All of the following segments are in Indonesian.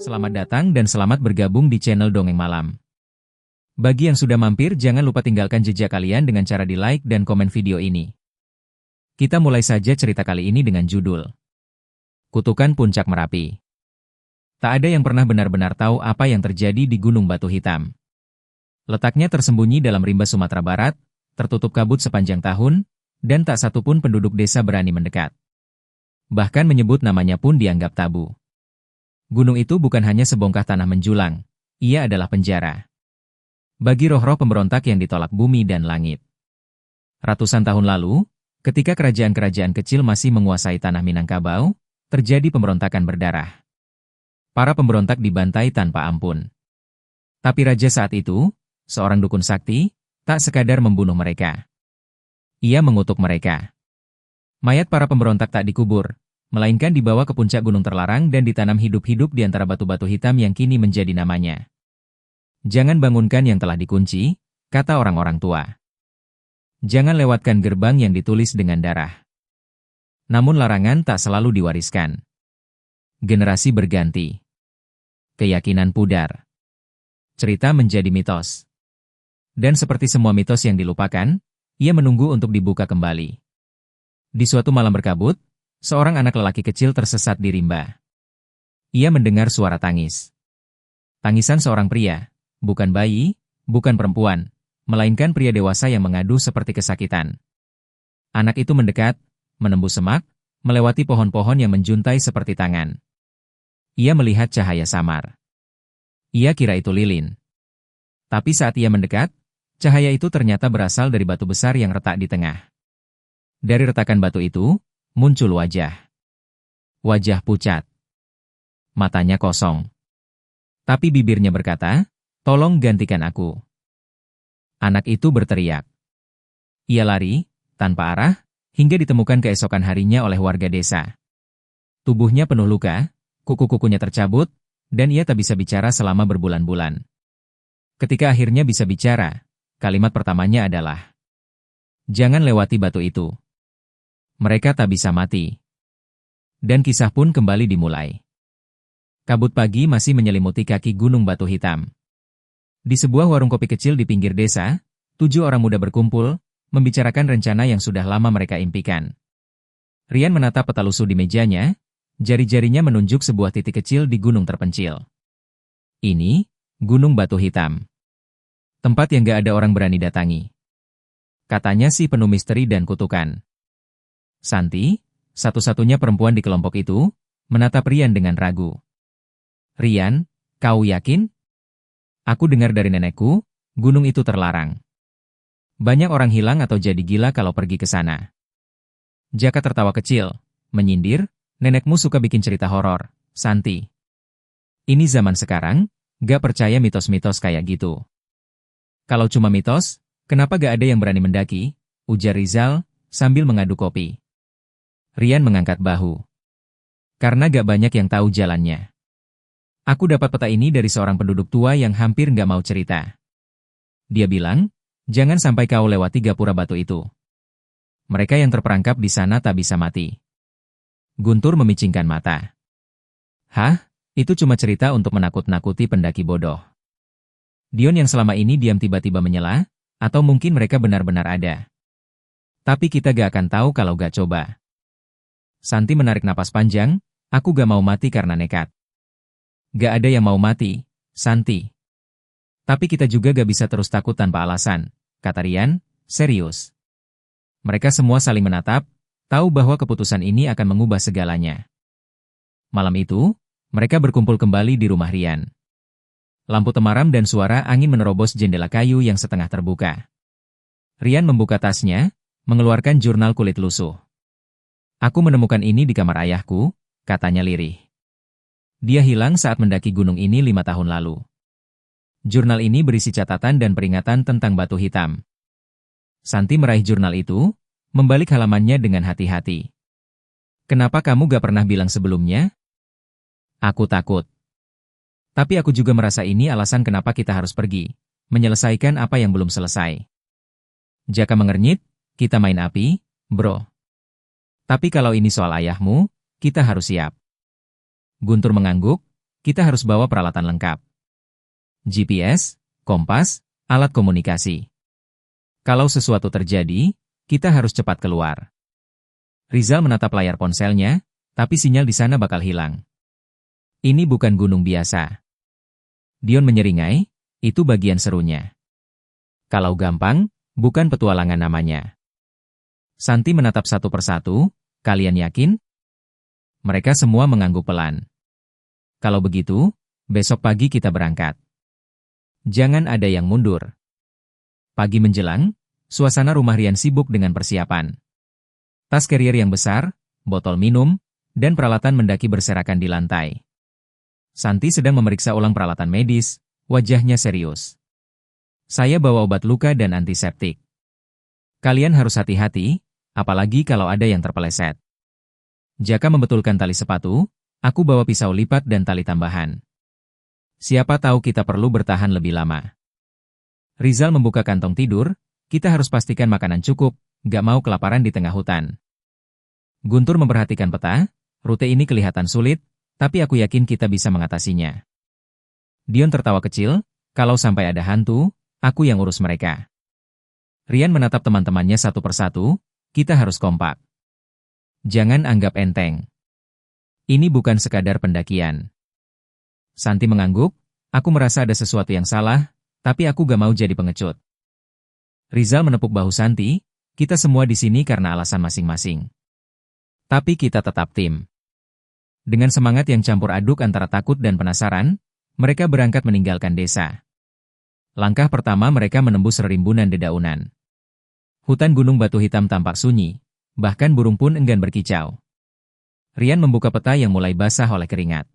Selamat datang dan selamat bergabung di channel Dongeng Malam. Bagi yang sudah mampir, jangan lupa tinggalkan jejak kalian dengan cara di-like dan komen video ini. Kita mulai saja cerita kali ini dengan judul Kutukan Puncak Merapi. Tak ada yang pernah benar-benar tahu apa yang terjadi di Gunung Batu Hitam. Letaknya tersembunyi dalam rimba Sumatera Barat, tertutup kabut sepanjang tahun, dan tak satupun penduduk desa berani mendekat. Bahkan menyebut namanya pun dianggap tabu. Gunung itu bukan hanya sebongkah tanah menjulang, ia adalah penjara bagi roh-roh pemberontak yang ditolak bumi dan langit. Ratusan tahun lalu, ketika kerajaan-kerajaan kecil masih menguasai tanah Minangkabau, terjadi pemberontakan berdarah. Para pemberontak dibantai tanpa ampun. Tapi raja saat itu, seorang dukun sakti, tak sekadar membunuh mereka. Ia mengutuk mereka. Mayat para pemberontak tak dikubur, melainkan dibawa ke puncak gunung terlarang dan ditanam hidup-hidup di antara batu-batu hitam yang kini menjadi namanya. Jangan bangunkan yang telah dikunci, kata orang-orang tua. Jangan lewatkan gerbang yang ditulis dengan darah. Namun larangan tak selalu diwariskan. Generasi berganti. Keyakinan pudar. Cerita menjadi mitos. Dan seperti semua mitos yang dilupakan, ia menunggu untuk dibuka kembali. Di suatu malam berkabut, seorang anak lelaki kecil tersesat di rimba. Ia mendengar suara tangis. Tangisan seorang pria, bukan bayi, bukan perempuan, melainkan pria dewasa yang mengadu seperti kesakitan. Anak itu mendekat, menembus semak, melewati pohon-pohon yang menjuntai seperti tangan. Ia melihat cahaya samar. Ia kira itu lilin. Tapi saat ia mendekat, cahaya itu ternyata berasal dari batu besar yang retak di tengah. Dari retakan batu itu, muncul wajah. Wajah pucat. Matanya kosong. Tapi bibirnya berkata, "Tolong gantikan aku." Anak itu berteriak. Ia lari, tanpa arah, hingga ditemukan keesokan harinya oleh warga desa. Tubuhnya penuh luka, kuku-kukunya tercabut, dan ia tak bisa bicara selama berbulan-bulan. Ketika akhirnya bisa bicara, kalimat pertamanya adalah, "Jangan lewati batu itu. Mereka tak bisa mati." Dan kisah pun kembali dimulai. Kabut pagi masih menyelimuti kaki Gunung Batu Hitam. Di sebuah warung kopi kecil di pinggir desa, 7 orang muda berkumpul, membicarakan rencana yang sudah lama mereka impikan. Rian menatap peta lusuh di mejanya, jari-jarinya menunjuk sebuah titik kecil di gunung terpencil. Ini, Gunung Batu Hitam. Tempat yang gak ada orang berani datangi. Katanya sih penuh misteri dan kutukan. Santi, satu-satunya perempuan di kelompok itu, menatap Rian dengan ragu. "Rian, kau yakin?" "Aku dengar dari nenekku, gunung itu terlarang. Banyak orang hilang atau jadi gila kalau pergi ke sana." Jaka tertawa kecil, menyindir, "Nenekmu suka bikin cerita horor, Santi. Ini zaman sekarang, gak percaya mitos-mitos kayak gitu." "Kalau cuma mitos, kenapa gak ada yang berani mendaki?" ujar Rizal, sambil mengaduk kopi. Rian mengangkat bahu. "Karena gak banyak yang tahu jalannya. Aku dapat peta ini dari seorang penduduk tua yang hampir gak mau cerita. Dia bilang, jangan sampai kau lewati gapura batu itu. Mereka yang terperangkap di sana tak bisa mati." Guntur memicingkan mata. "Hah? Itu cuma cerita untuk menakut-nakuti pendaki bodoh." Dion yang selama ini diam tiba-tiba menyela, atau mungkin mereka benar-benar ada. "Tapi kita gak akan tahu kalau gak coba." Santi menarik napas panjang, "Aku gak mau mati karena nekat." "Gak ada yang mau mati, Santi. Tapi kita juga gak bisa terus takut tanpa alasan," kata Rian, serius. Mereka semua saling menatap, tahu bahwa keputusan ini akan mengubah segalanya. Malam itu, mereka berkumpul kembali di rumah Rian. Lampu temaram dan suara angin menerobos jendela kayu yang setengah terbuka. Rian membuka tasnya, mengeluarkan jurnal kulit lusuh. "Aku menemukan ini di kamar ayahku," katanya lirih. "Dia hilang saat mendaki gunung ini 5 tahun lalu." Jurnal ini berisi catatan dan peringatan tentang batu hitam. Santi meraih jurnal itu, membalik halamannya dengan hati-hati. "Kenapa kamu gak pernah bilang sebelumnya?" "Aku takut. Tapi aku juga merasa ini alasan kenapa kita harus pergi, menyelesaikan apa yang belum selesai." Jaka mengernyit, "Kita main api, bro. Tapi kalau ini soal ayahmu, kita harus siap." Guntur mengangguk, kita harus bawa peralatan lengkap. GPS, kompas, alat komunikasi. Kalau sesuatu terjadi, kita harus cepat keluar. Rizal menatap layar ponselnya, tapi sinyal di sana bakal hilang. Ini bukan gunung biasa. Dion menyeringai, itu bagian serunya. Kalau gampang, bukan petualangan namanya. Santi menatap satu persatu, kalian yakin? Mereka semua mengangguk pelan. Kalau begitu, besok pagi kita berangkat. Jangan ada yang mundur. Pagi menjelang, suasana rumah Rian sibuk dengan persiapan. Tas carrier yang besar, botol minum, dan peralatan mendaki berserakan di lantai. Santi sedang memeriksa ulang peralatan medis, wajahnya serius. Saya bawa obat luka dan antiseptik. Kalian harus hati-hati, apalagi kalau ada yang terpeleset. Jaka membetulkan tali sepatu, aku bawa pisau lipat dan tali tambahan. Siapa tahu kita perlu bertahan lebih lama. Rizal membuka kantong tidur, kita harus pastikan makanan cukup, gak mau kelaparan di tengah hutan. Guntur memperhatikan peta, rute ini kelihatan sulit, tapi aku yakin kita bisa mengatasinya. Dion tertawa kecil, kalau sampai ada hantu, aku yang urus mereka. Rian menatap teman-temannya satu persatu, kita harus kompak. Jangan anggap enteng. Ini bukan sekadar pendakian. Santi mengangguk, aku merasa ada sesuatu yang salah, tapi aku gak mau jadi pengecut. Rizal menepuk bahu Santi, kita semua di sini karena alasan masing-masing. Tapi kita tetap tim. Dengan semangat yang campur aduk antara takut dan penasaran, mereka berangkat meninggalkan desa. Langkah pertama mereka menembus rimbunan dedaunan. Hutan Gunung Batu Hitam tampak sunyi, bahkan burung pun enggan berkicau. Rian membuka peta yang mulai basah oleh keringat.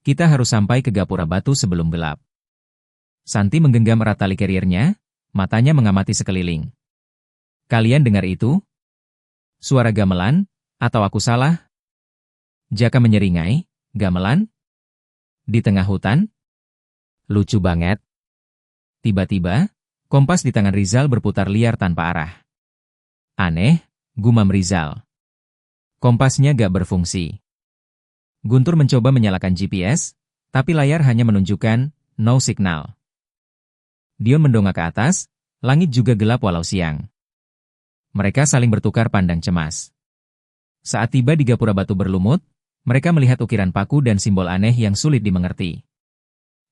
Kita harus sampai ke gapura batu sebelum gelap. Santi menggenggam erat tali carriernya, matanya mengamati sekeliling. Kalian dengar itu? Suara gamelan, atau aku salah? Jaka menyeringai, gamelan? Di tengah hutan? Lucu banget. Tiba-tiba, kompas di tangan Rizal berputar liar tanpa arah. Aneh, gumam Rizal. Kompasnya gak berfungsi. Guntur mencoba menyalakan GPS, tapi layar hanya menunjukkan no signal. Dion mendongak ke atas, langit juga gelap walau siang. Mereka saling bertukar pandang cemas. Saat tiba di gapura batu berlumut, mereka melihat ukiran paku dan simbol aneh yang sulit dimengerti.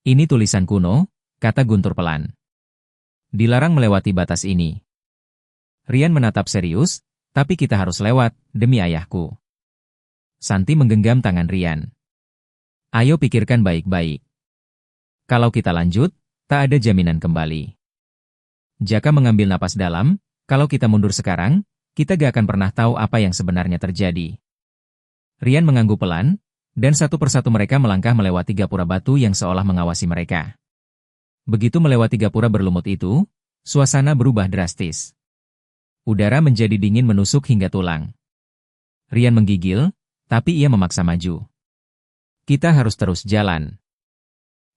Ini tulisan kuno, kata Guntur pelan. Dilarang melewati batas ini. Rian menatap serius, tapi kita harus lewat, demi ayahku. Santi menggenggam tangan Rian. Ayo pikirkan baik-baik. Kalau kita lanjut, tak ada jaminan kembali. Jaka mengambil napas dalam, kalau kita mundur sekarang, kita gak akan pernah tahu apa yang sebenarnya terjadi. Rian mengangguk pelan, dan satu persatu mereka melangkah melewati gapura batu yang seolah mengawasi mereka. Begitu melewati gapura berlumut itu, suasana berubah drastis. Udara menjadi dingin menusuk hingga tulang. Rian menggigil, tapi ia memaksa maju. Kita harus terus jalan.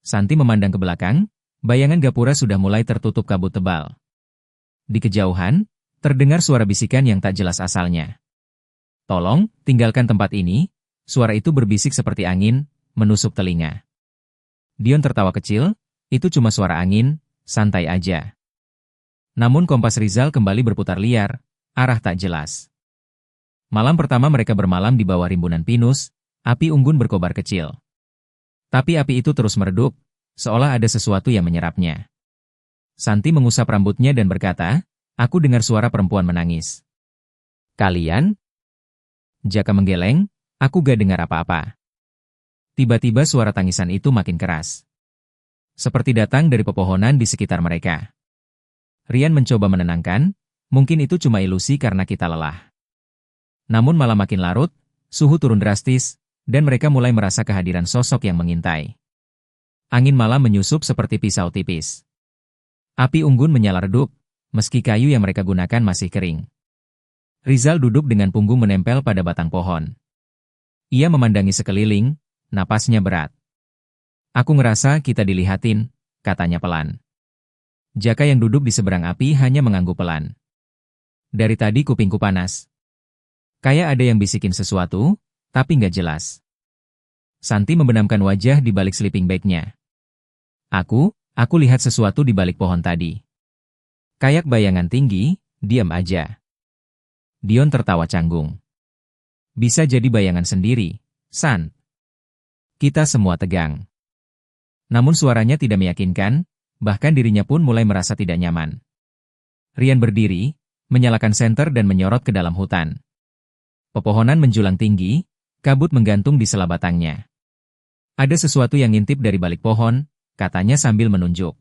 Santi memandang ke belakang, bayangan gapura sudah mulai tertutup kabut tebal. Di kejauhan, terdengar suara bisikan yang tak jelas asalnya. Tolong, tinggalkan tempat ini, suara itu berbisik seperti angin, menusuk telinga. Dion tertawa kecil, itu cuma suara angin, santai aja. Namun kompas Rizal kembali berputar liar, arah tak jelas. Malam pertama mereka bermalam di bawah rimbunan pinus, api unggun berkobar kecil. Tapi api itu terus meredup, seolah ada sesuatu yang menyerapnya. Santi mengusap rambutnya dan berkata, aku dengar suara perempuan menangis. Kalian? Jaka menggeleng, aku gak dengar apa-apa. Tiba-tiba suara tangisan itu makin keras. Seperti datang dari pepohonan di sekitar mereka. Rian mencoba menenangkan, mungkin itu cuma ilusi karena kita lelah. Namun malam makin larut, suhu turun drastis, dan mereka mulai merasa kehadiran sosok yang mengintai. Angin malam menyusup seperti pisau tipis. Api unggun menyala redup, meski kayu yang mereka gunakan masih kering. Rizal duduk dengan punggung menempel pada batang pohon. Ia memandangi sekeliling, napasnya berat. Aku ngerasa kita dilihatin, katanya pelan. Jaka yang duduk di seberang api hanya mengangguk pelan. Dari tadi kupingku panas. Kayak ada yang bisikin sesuatu, tapi nggak jelas. Santi membenamkan wajah di balik sleeping bag-nya. Aku lihat sesuatu di balik pohon tadi. Kayak bayangan tinggi, diam aja. Dion tertawa canggung. Bisa jadi bayangan sendiri, San. Kita semua tegang. Namun suaranya tidak meyakinkan, bahkan dirinya pun mulai merasa tidak nyaman. Rian berdiri, menyalakan senter dan menyorot ke dalam hutan. Pepohonan menjulang tinggi, kabut menggantung di sela batangnya. Ada sesuatu yang ngintip dari balik pohon, katanya sambil menunjuk.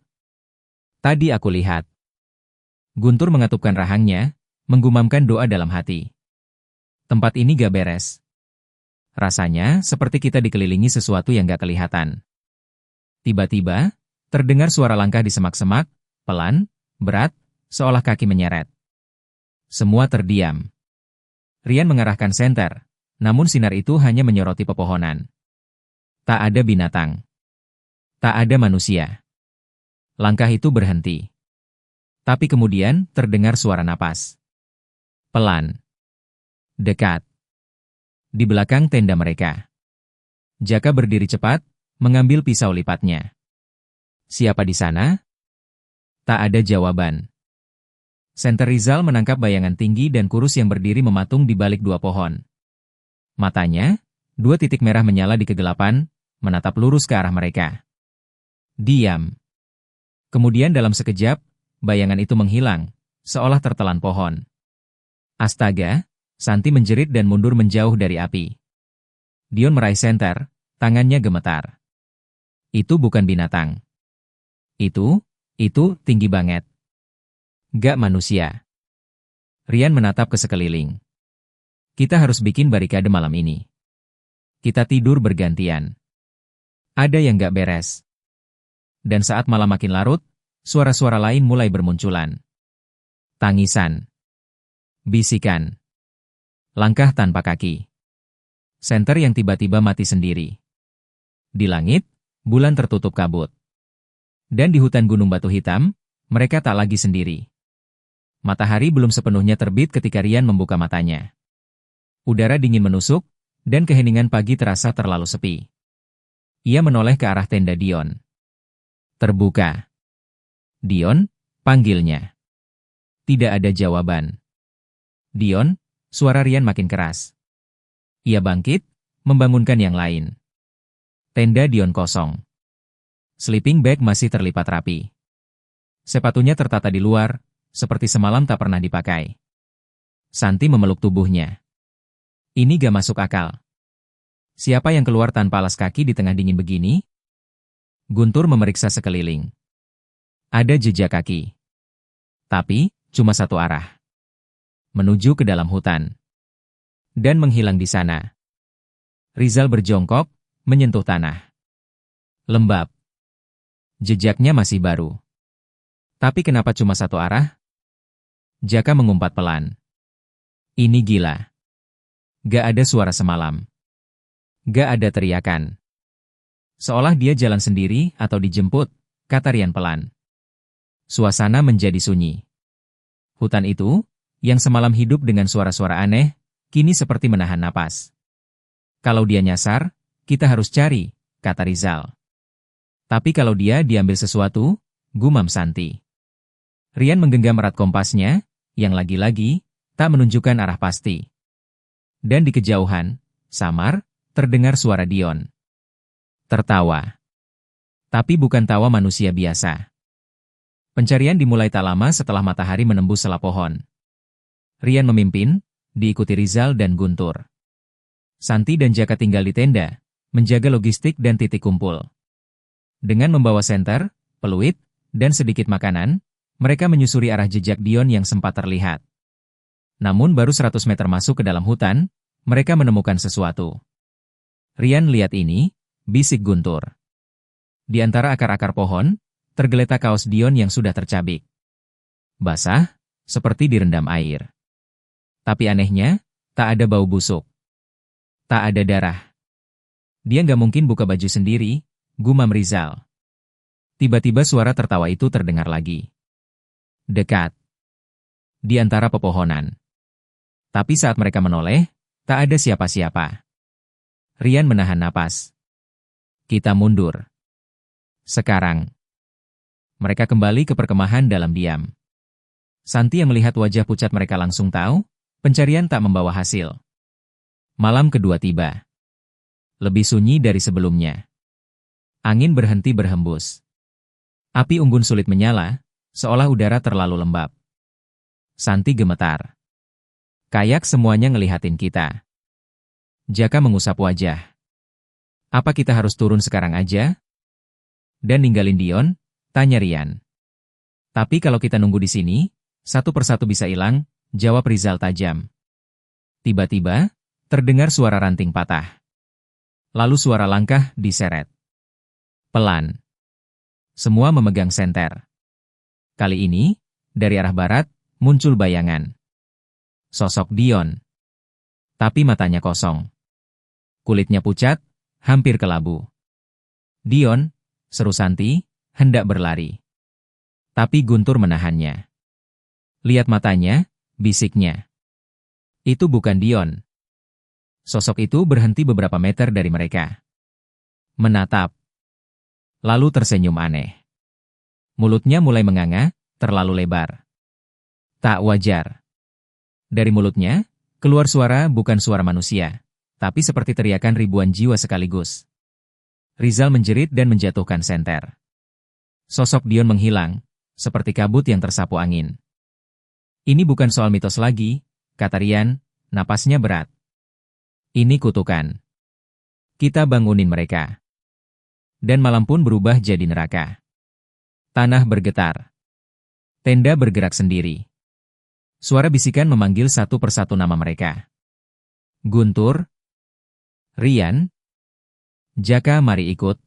Tadi aku lihat. Guntur mengatupkan rahangnya, menggumamkan doa dalam hati. Tempat ini gak beres. Rasanya seperti kita dikelilingi sesuatu yang gak kelihatan. Tiba-tiba, terdengar suara langkah di semak-semak, pelan, berat, seolah kaki menyeret. Semua terdiam. Rian mengarahkan senter, namun sinar itu hanya menyoroti pepohonan. Tak ada binatang. Tak ada manusia. Langkah itu berhenti. Tapi kemudian terdengar suara napas. Pelan. Dekat. Di belakang tenda mereka. Jaka berdiri cepat, mengambil pisau lipatnya. Siapa di sana? Tak ada jawaban. Senter Rizal menangkap bayangan tinggi dan kurus yang berdiri mematung di balik dua pohon. Matanya, dua titik merah menyala di kegelapan, menatap lurus ke arah mereka. Diam. Kemudian dalam sekejap, bayangan itu menghilang, seolah tertelan pohon. Astaga, Santi menjerit dan mundur menjauh dari api. Dion meraih senter, tangannya gemetar. Itu bukan binatang. Itu tinggi banget. Gak manusia. Rian menatap ke sekeliling. Kita harus bikin barikade malam ini. Kita tidur bergantian. Ada yang gak beres. Dan saat malam makin larut, suara-suara lain mulai bermunculan. Tangisan. Bisikan. Langkah tanpa kaki. Senter yang tiba-tiba mati sendiri. Di langit, bulan tertutup kabut. Dan di hutan gunung batu hitam, mereka tak lagi sendiri. Matahari belum sepenuhnya terbit ketika Rian membuka matanya. Udara dingin menusuk, dan keheningan pagi terasa terlalu sepi. Ia menoleh ke arah tenda Dion. Terbuka. Dion, panggilnya. Tidak ada jawaban. Dion, suara Rian makin keras. Ia bangkit, membangunkan yang lain. Tenda Dion kosong. Sleeping bag masih terlipat rapi. Sepatunya tertata di luar, seperti semalam tak pernah dipakai. Santi memeluk tubuhnya. Ini gak masuk akal. Siapa yang keluar tanpa alas kaki di tengah dingin begini? Guntur memeriksa sekeliling. Ada jejak kaki. Tapi, cuma satu arah. Menuju ke dalam hutan. Dan menghilang di sana. Rizal berjongkok, menyentuh tanah. Lembab. Jejaknya masih baru. Tapi kenapa cuma satu arah? Jaka mengumpat pelan. Ini gila. Gak ada suara semalam. Gak ada teriakan. Seolah dia jalan sendiri atau dijemput, kata Rian pelan. Suasana menjadi sunyi. Hutan itu, yang semalam hidup dengan suara-suara aneh, kini seperti menahan napas. Kalau dia nyasar, kita harus cari, kata Rizal. Tapi kalau dia diambil sesuatu, gumam Santi. Rian menggenggam erat kompasnya, yang lagi-lagi, tak menunjukkan arah pasti. Dan di kejauhan, samar, terdengar suara Dion. Tertawa. Tapi bukan tawa manusia biasa. Pencarian dimulai tak lama setelah matahari menembus sela pohon. Rian memimpin, diikuti Rizal dan Guntur. Santi dan Jaka tinggal di tenda, menjaga logistik dan titik kumpul. Dengan membawa senter, peluit, dan sedikit makanan, mereka menyusuri arah jejak Dion yang sempat terlihat. Namun baru 100 meter masuk ke dalam hutan, mereka menemukan sesuatu. Rian lihat ini, bisik Guntur. Di antara akar-akar pohon, tergeletak kaos Dion yang sudah tercabik. Basah, seperti direndam air. Tapi anehnya, tak ada bau busuk. Tak ada darah. Dia nggak mungkin buka baju sendiri, gumam Rizal. Tiba-tiba suara tertawa itu terdengar lagi. Dekat. Di antara pepohonan. Tapi saat mereka menoleh, tak ada siapa-siapa. Rian menahan napas. Kita mundur. Sekarang. Mereka kembali ke perkemahan dalam diam. Santi yang melihat wajah pucat mereka langsung tahu, pencarian tak membawa hasil. Malam kedua tiba. Lebih sunyi dari sebelumnya. Angin berhenti berhembus. Api unggun sulit menyala, seolah udara terlalu lembab. Santi gemetar. Kayak semuanya ngelihatin kita. Jaka mengusap wajah. Apa kita harus turun sekarang aja? Dan ninggalin Dion? Tanya Rian. Tapi kalau kita nunggu di sini, satu persatu bisa hilang, jawab Rizal tajam. Tiba-tiba, terdengar suara ranting patah. Lalu suara langkah diseret. Pelan. Semua memegang senter. Kali ini, dari arah barat, muncul bayangan. Sosok Dion. Tapi matanya kosong. Kulitnya pucat, hampir kelabu. Dion, seru Santi, hendak berlari. Tapi Guntur menahannya. Lihat matanya, bisiknya. Itu bukan Dion. Sosok itu berhenti beberapa meter dari mereka. Menatap. Lalu tersenyum aneh. Mulutnya mulai menganga, terlalu lebar. Tak wajar. Dari mulutnya, keluar suara bukan suara manusia, tapi seperti teriakan ribuan jiwa sekaligus. Rizal menjerit dan menjatuhkan senter. Sosok Dion menghilang, seperti kabut yang tersapu angin. Ini bukan soal mitos lagi, kata Rian, napasnya berat. Ini kutukan. Kita bangunin mereka. Dan malam pun berubah jadi neraka. Tanah bergetar. Tenda bergerak sendiri. Suara bisikan memanggil satu persatu nama mereka. Guntur, Rian, Jaka, mari ikut.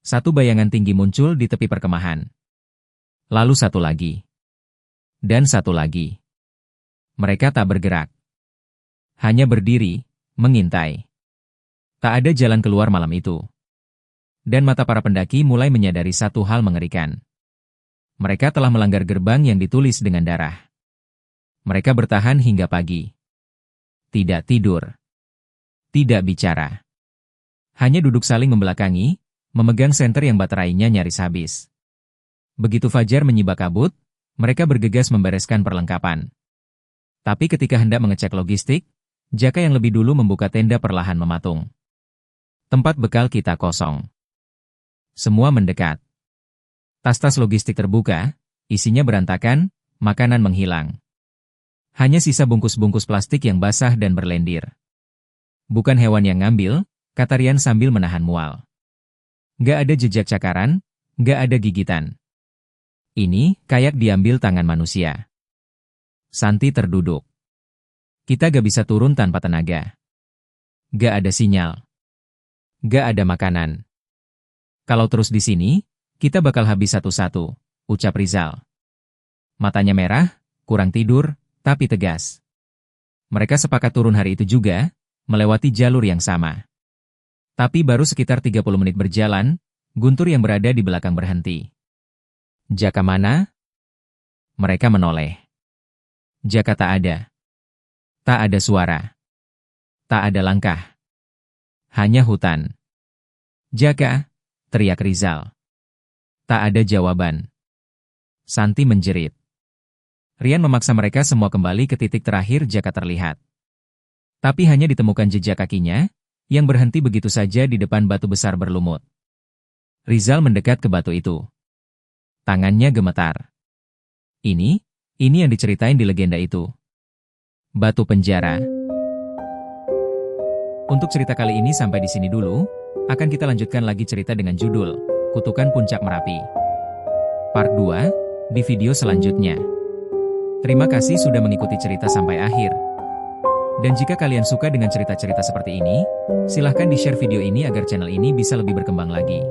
Satu bayangan tinggi muncul di tepi perkemahan. Lalu satu lagi. Dan satu lagi. Mereka tak bergerak. Hanya berdiri, mengintai. Tak ada jalan keluar malam itu. Dan mata para pendaki mulai menyadari satu hal mengerikan. Mereka telah melanggar gerbang yang ditulis dengan darah. Mereka bertahan hingga pagi. Tidak tidur. Tidak bicara. Hanya duduk saling membelakangi, memegang senter yang baterainya nyaris habis. Begitu fajar menyibak kabut, mereka bergegas membereskan perlengkapan. Tapi ketika hendak mengecek logistik, Jaka yang lebih dulu membuka tenda perlahan mematung. Tempat bekal kita kosong. Semua mendekat. Tas-tas logistik terbuka, isinya berantakan, makanan menghilang. Hanya sisa bungkus-bungkus plastik yang basah dan berlendir. Bukan hewan yang ngambil, kata Rian sambil menahan mual. Gak ada jejak cakaran, gak ada gigitan. Ini kayak diambil tangan manusia. Santi terduduk. Kita gak bisa turun tanpa tenaga. Gak ada sinyal. Gak ada makanan. Kalau terus di sini, kita bakal habis satu-satu, ucap Rizal. Matanya merah, kurang tidur, tapi tegas. Mereka sepakat turun hari itu juga, melewati jalur yang sama. Tapi baru sekitar 30 menit berjalan, Guntur yang berada di belakang berhenti. Jaka mana? Mereka menoleh. Jaka tak ada. Tak ada suara. Tak ada langkah. Hanya hutan. Jaka, teriak Rizal. Tak ada jawaban. Santi menjerit. Rian memaksa mereka semua kembali ke titik terakhir Jaka terlihat. Tapi hanya ditemukan jejak kakinya, yang berhenti begitu saja di depan batu besar berlumut. Rizal mendekat ke batu itu. Tangannya gemetar. Ini yang diceritain di legenda itu. Batu penjara. Untuk cerita kali ini sampai di sini dulu, akan kita lanjutkan lagi cerita dengan judul Kutukan Puncak Merapi. Part 2, di video selanjutnya. Terima kasih sudah mengikuti cerita sampai akhir. Dan jika kalian suka dengan cerita-cerita seperti ini, silahkan di-share video ini agar channel ini bisa lebih berkembang lagi.